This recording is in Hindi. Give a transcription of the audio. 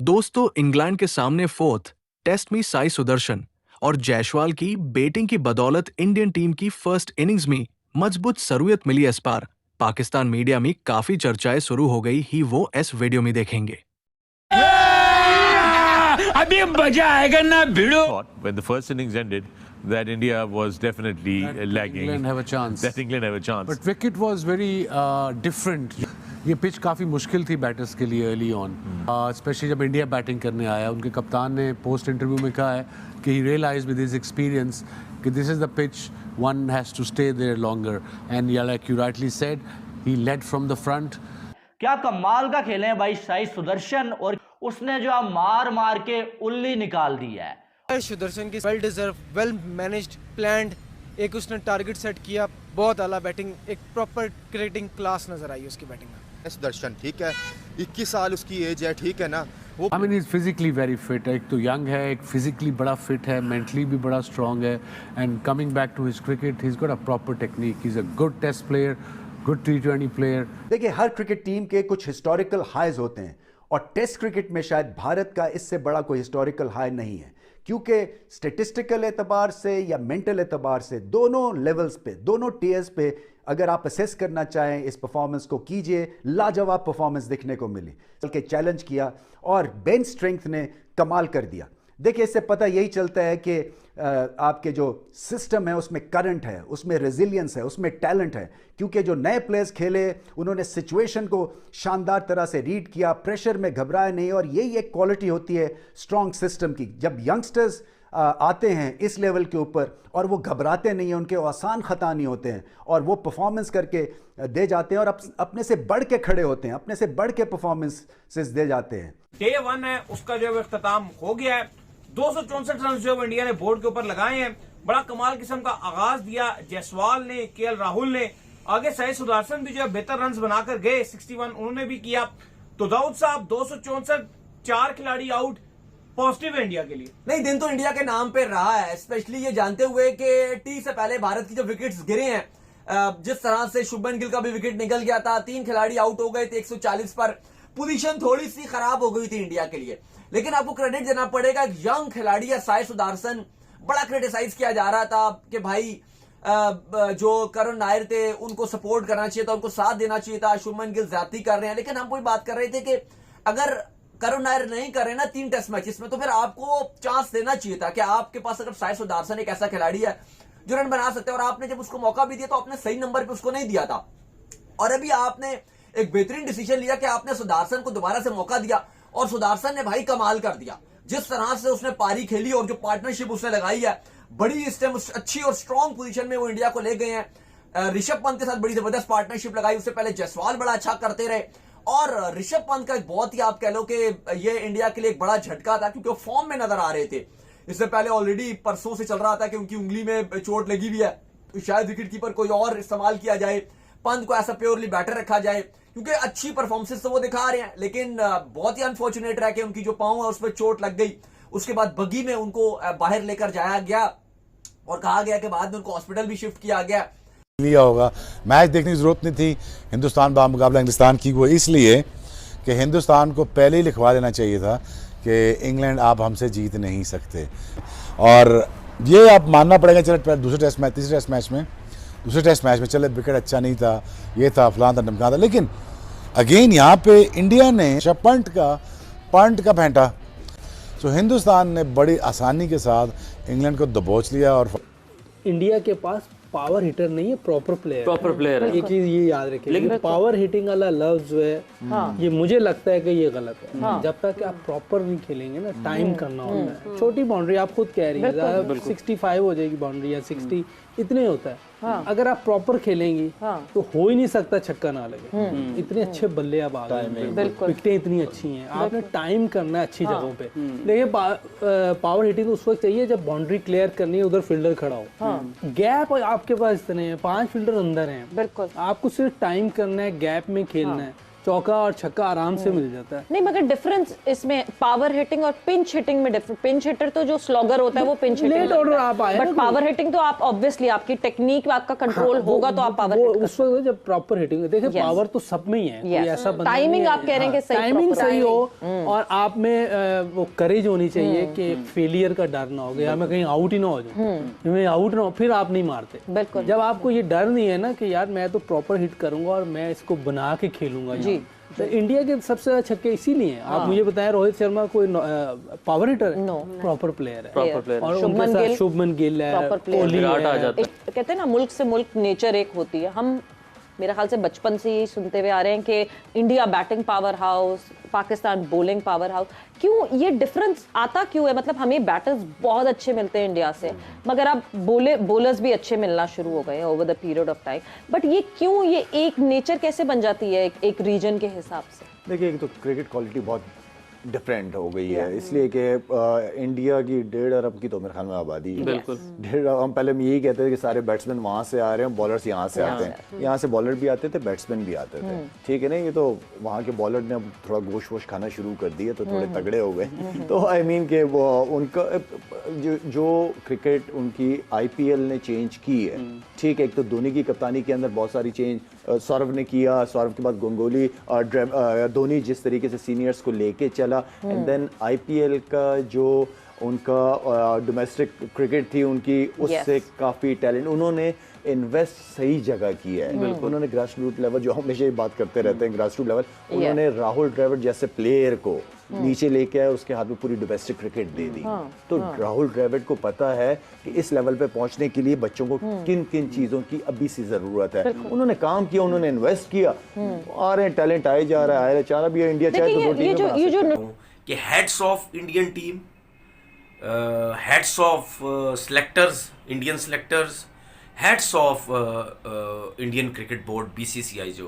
दोस्तों, इंग्लैंड के सामने फोर्थ टेस्ट में साई सुदर्शन और जायसवाल की बैटिंग की बदौलत इंडियन टीम की फर्स्ट इनिंग्स में मजबूत सरूयत मिली। इस बार पाकिस्तान मीडिया में काफी चर्चाएं शुरू हो गई ही वो इस वीडियो में देखेंगे। अभी मजा आएगा ना भिड़ो। When the first innings ended, that India was definitely lagging. England have a chance. That England have a chance. But wicket was very different. ये पिच काफ़ी मुश्किल थी बैटर्स के लिए अर्ली ऑन, स्पेशली जब इंडिया बैटिंग करने आया। उनके कप्तान ने पोस्ट इंटरव्यू में कहा है कि he realize with his experience कि this is the pitch one has to stay there longer and like you rightly said he led from the front. क्या कमाल का खेले हैं भाई साई सुदर्शन, और उसने जो मार मार के उल्ली निकाल दी है। सुदर्शन की well deserve, well managed, planned एक उसने टारगेट सेट किया, बहुत आला बैटिंग, एक प्रॉपर क्रिकेटिंग क्लास नजर आई उसकी बैटिंग में। सुदर्शन ठीक है, 21 साल उसकी एज है, ठीक है ना। वो I mean is physically very fit, एक तो यंग है, एक फिजिकली बड़ा फिट है, मेंटली भी बड़ा स्ट्रॉन्ग है, and coming back to his cricket he is got a proper technique, he is a good test player, good T20 player. देखिए, हर क्रिकेट टीम के कुछ हिस्टोरिकल हाईज होते हैं और टेस्ट क्रिकेट में शायद भारत का इससे बड़ा कोई हिस्टोरिकल हाई नहीं है, क्योंकि स्टेटिस्टिकल एतबार से या मेंटल एतबार से दोनों लेवल्स पे, दोनों टीयर्स पे अगर आप असेस करना चाहें इस परफॉर्मेंस को, कीजिए। लाजवाब परफॉर्मेंस दिखने को मिली, बल्कि चैलेंज किया और बेंच स्ट्रेंथ ने कमाल कर दिया। देखिए, इससे पता यही चलता है कि आपके जो सिस्टम है उसमें करंट है, उसमें रेजिलियंस है, उसमें टैलेंट है, क्योंकि जो नए प्लेयर्स खेले उन्होंने सिचुएशन को शानदार तरह से रीड किया, प्रेशर में घबराए नहीं, और यही एक क्वालिटी होती है स्ट्रॉन्ग सिस्टम की। जब यंगस्टर्स आते हैं इस लेवल के ऊपर और वो घबराते नहीं हैं, उनके आसान ख़ता नहीं होते हैं और वो परफॉर्मेंस करके दे जाते हैं और अपने से बढ़ के खड़े होते हैं, अपने से बढ़ के परफॉर्मेंसेस दे जाते हैं। डे 1 है उसका जो है इख्तिताम हो गया है। 264 रन जो इंडिया ने बोर्ड के ऊपर लगाए हैं। बड़ा कमाल किस्म का आगाज दिया जायसवाल ने, केएल राहुल ने, आगे साई सुदर्शन भी जो है बेहतर रन बनाकर गए, 61 उन्होंने भी किया। तो दाऊद साहब 264, 4 खिलाड़ी आउट, पॉजिटिव है इंडिया के लिए। नहीं, दिन तो इंडिया के नाम पे रहा है, स्पेशली ये जानते हुए कि टी से पहले भारत की जो विकेट्स गिरे हैं, जिस तरह से शुभमन गिल का भी विकेट निकल गया था, 3 खिलाड़ी आउट हो गए थे 140 पर, पोजीशन थोड़ी सी खराब हो गई थी इंडिया के लिए। लेकिन आपको क्रेडिट देना पड़ेगा, यंग खिलाड़ी है साई सुदर्शन, बड़ा क्रिटिसाइज किया जा रहा था कि भाई जो करुण नायर थे उनको सपोर्ट करना चाहिए था, उनको साथ देना चाहिए था, शुभमन गिल ज्यादती कर रहे हैं। लेकिन हम कोई बात कर रहे थे कि अगर करुण नायर नहीं कर रहे ना 3 टेस्ट मैचेस में, तो फिर आपको चांस देना चाहिए था कि आपके पास अगर साई सुदर्शन एक ऐसा खिलाड़ी है जो रन बना सकते हैं, और आपने जब उसको मौका भी दिया तो आपने सही नंबर पे उसको नहीं दिया था। और अभी आपने एक बेहतरीन डिसीजन लिया कि आपने सुदर्शन को दोबारा से मौका दिया, और सुदर्शन ने भाई कमाल कर दिया। जिस तरह से उसने पारी खेली और जो पार्टनरशिप उसने लगाई है, बड़ी इस टाइम अच्छी और स्ट्रॉन्ग पोजीशन में वो इंडिया को ले गए हैं। ऋषभ पंत के साथ बड़ी जबरदस्त पार्टनरशिप लगाई, उससे पहले जायसवाल बड़ा अच्छा करते रहे, और ऋषभ पंत का एक बहुत ही आप कह लो कि ये इंडिया के लिए एक बड़ा झटका था, क्योंकि वो फॉर्म में नजर आ रहे थे। इससे पहले ऑलरेडी परसों से चल रहा था कि उनकी उंगली में चोट लगी हुई है, तो शायद विकेट कीपर कोई और इस्तेमाल किया जाए, पंत को ऐसा प्योरली बैटर रखा जाए, क्योंकि अच्छी परफॉर्मेंस तो वो दिखा रहे हैं। लेकिन बहुत ही अनफॉर्चुनेट रहा कि उनकी जो पांव है उस पर चोट लग गई। उसके बाद बग्गी में उनको बाहर लेकर जाया गया और कहा गया कि बाद में उनको हॉस्पिटल भी शिफ्ट किया गया। लिया होगा, मैच देखने की जरूरत नहीं थी हिंदुस्तान बामुकाबला इंग्लिस्तान की, वो इसलिए कि हिंदुस्तान को पहले ही लिखवा देना चाहिए था कि इंग्लैंड आप हमसे जीत नहीं सकते। और ये आप मानना पड़ेगा, चलो दूसरे टेस्ट मैच, तीसरे टेस्ट मैच में चले विकेट अच्छा नहीं था, ये था फलां था ढमका था, लेकिन अगेन यहाँ पे इंडिया ने पंट का फेंटा, तो हिंदुस्तान ने बड़ी आसानी के साथ इंग्लैंड को दबोच लिया। और इंडिया के पास पावर हिटर नहीं है, प्रॉपर प्लेयर है। एक चीज ये याद रखिए, लेकिन पावर हिटिंग वाला लफ्ज जो है ये मुझे लगता है कि ये गलत है। जब तक आप प्रॉपर नहीं खेलेंगे ना, टाइम करना होता है। छोटी बाउंड्री आप खुद कह रही है 65 हो जाएगी बाउंड्री या 60, इतने होता है। अगर आप प्रॉपर खेलेंगी तो हो ही नहीं सकता छक्का ना लगे। इतने अच्छे बल्ले आप आ गए, विकेटें इतनी अच्छी हैं, आपने टाइम करना है अच्छी जगहों पे। लेकिन पावर हिटिंग उस वक्त चाहिए जब बाउंड्री क्लियर करनी है, उधर फील्डर खड़ा हो, गैप आपके पास इतने हैं, 5 फील्डर अंदर हैं, आपको सिर्फ टाइम करना है, गैप में खेलना है। चौका और छक्का आराम से मिल जाता है। नहीं, मगर डिफरेंस इसमें पावर हिटिंग और पिंच हिटिंग में डिफरेंस। पिंच हिटर तो जो स्लॉगर होता है वो पिंच हिटिंग लेट ऑर्डर आप आए, बट पावर हिटिंग तो आप ऑब्वियसली आपकी टेक्निक आपका कंट्रोल होगा तो आप पावर हिट कर उस वक्त जब प्रॉपर हिटिंग देखिए पावर तो सब में ही है, कोई ऐसा बंदा टाइमिंग आप कह रहे हैं कि सही टाइमिंग सही हो और आप में वो करेज होनी चाहिए कि फेलियर का डर ना हो गया, मैं कहीं आउट ही ना हो जाऊं, मैं आउट ना हो, फिर आप नहीं मारते। बिल्कुल। जब आपको ये डर नहीं है ना कि यार मैं तो प्रॉपर हिट करूंगा और मैं इसको बना के खेलूंगा जी, तो इंडिया के सबसे ज्यादा छक्के इसीलिए हैं। आप मुझे बताएं रोहित शर्मा कोई पावर हिटर है? प्रॉपर प्लेयर है। और उनके साथ शुभमन गिल है, कोहली है। कहते हैं ना मुल्क से मुल्क नेचर एक होती है। हम मेरे ख्याल से बचपन से ही सुनते हुए आ रहे हैं कि India batting power house, Pakistan bowling power house. क्यों ये डिफरेंस आता क्यों है? मतलब हमें बैटर्स बहुत अच्छे मिलते हैं इंडिया से, मगर अब बॉलर्स भी अच्छे मिलना शुरू हो गए over the period of time. But ये क्यों, ये एक नेचर कैसे बन जाती है एक रीजन के हिसाब से? देखिए, एक तो क्रिकेट क्वालिटी बहुत डिफरेंट हो गई है, इसलिए कि इंडिया की 1.5 अरब की तो मेरे ख्याल में आबादी है। बिल्कुल 1.5 अरब। हम पहले यही कहते थे कि सारे बैट्समैन वहाँ से आ रहे हैं, बॉलर्स यहाँ से आते हैं। यहाँ से बॉलर भी आते थे, बैट्समैन भी आते थे, ठीक है ना। ये तो वहाँ के बॉलर ने अब थोड़ा गोश्त वोश खाना शुरू कर दिए तो थोड़े तगड़े हो गए। तो आई मीन के वो उनका जो क्रिकेट उनकी IPL ने चेंज की है, ठीक है। एक तो धोनी की कप्तानी के अंदर बहुत सारी चेंज सौरभ ने किया, सौरभ के बाद गंगोली और धोनी जिस तरीके से सीनियर्स को लेके चला, एंड देन IPL का जो उनका डोमेस्टिक क्रिकेट थी उनकी, उससे काफ़ी टैलेंट उन्होंने इन्वेस्ट सही जगह की है। उन्होंने ग्रास रूट लेवल, जो हमेशा ये बात करते रहते हैं ग्रास रूट लेवल, उन्होंने राहुल द्रविड़ जैसे प्लेयर को नीचे लेके आए, उसके हाथ में पूरी डोमेस्टिक क्रिकेट दे दी। तो राहुल द्रविड़ को पता है कि इस लेवल पे पहुंचने के लिए बच्चों को किन किन चीजों की अभी सी जरूरत है। उन्होंने काम किया, उन्होंने इन्वेस्ट किया, आ रहे हैं, टैलेंट आए जा रहा है, चाह रहा भी है इंडिया चाहे तो कि heads of Indian team, heads of selectors, Indian selectors, heads of Indian cricket board BCCI जो